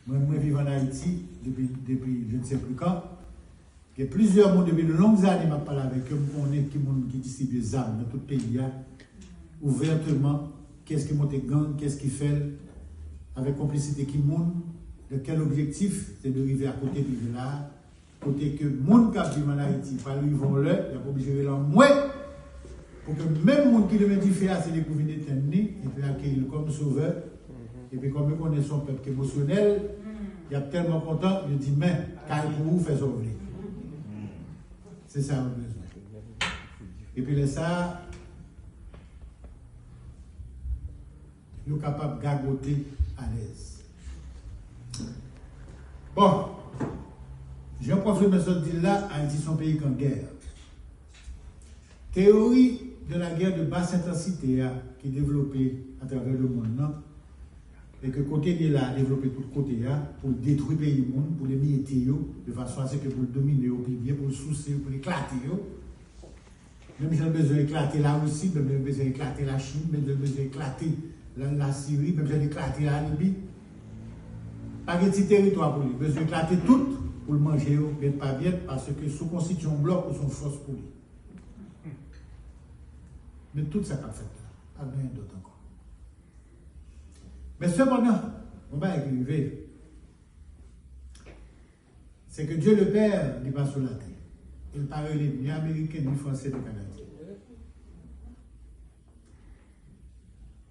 Moi, je vis en Haïti depuis je ne sais plus quand. Il y a plusieurs mondes depuis de longues années, je parle avec eux, qui distribuent des armes dans tout le pays, ouvertement, qu'est-ce qui monte gang, qu'est-ce qui fait, avec complicité qui monte, de quel objectif, c'est d'arriver à côté de là, côté que le monde qui vit en Haïti, pas lui vont là, il n'y a pas obligé de l'en moins, pour que même le monde qui le dit faire, c'est découvrir l'éternité, et puis accueillir comme sauveur, et puis comme il connaît son peuple émotionnel, il est tellement content, il dit, mais, car pour vous, fait sauver. C'est ça le besoin. Et puis ça, nous sommes capables de gagoter à l'aise. Bon, j'ai confirmé ce dit là, Haïti son pays en guerre. Théorie de la guerre de basse intensité qui est développée à travers le monde, non? Et que côté de là, développer tout côté pour détruire le pays du monde, pour les militer, de façon à ce que pour le dominer, puis bien pour le soucier, pour l'éclater. Même si j'ai besoin d'éclater la Russie, même si j'ai besoin d'éclater la Chine, même si j'ai besoin d'éclater la Syrie, même si j'ai d'éclater la Libye. Pas de petit territoire pour lui, besoin d'éclater tout pour le manger, bien pas bien, parce que sous constitue un bloc ou son force pour lui. Mais tout ça qu'a fait là, pas rien d'autre encore. Mais cependant, on va arriver. C'est que Dieu le Père n'est pas sur la terre. Il parle ni américain, ni français, ni canadien.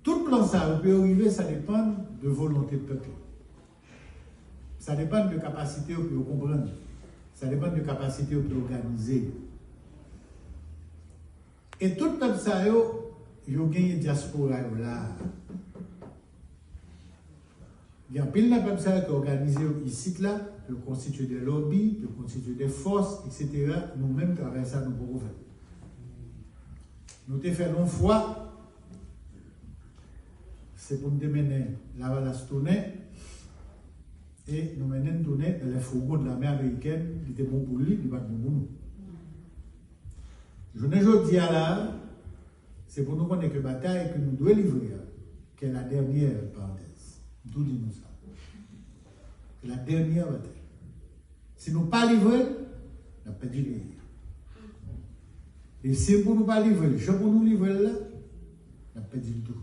Tout plan ça, peut arriver, ça dépend de volonté de peuple. Ça dépend de capacité pour comprendre. Ça dépend de capacité pour organiser. Et tout peuple ça, il y a une diaspora là. Il y a un pile de peuple qui est organisé ici, là, peut constituer des lobbies, peut constituer des forces, etc. Nous-mêmes, travers ça, nous pouvons faire. Nous te faisons foi, c'est pour nous mener la valasse tournée, et nous menons tourner dans les fourgons de l'armée américaine, qui était bon pour lui, qui va bon pour nous. Je ne dis à là, c'est pour nous connaître que la bataille que nous devons livrer, qui est la dernière parenthèse. D'où dit-nous ça? C'est la dernière bataille. Si nous ne pas livrer, nous n'avons pas dit rien. Et si pour nous pas livrer, je pour nous livrer là, nous n'avons pas dit du tout.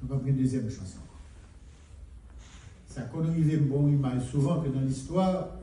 Nous n'avons pas pris une deuxième chance encore. Ça qu'on arrive une bonne image souvent que dans l'histoire,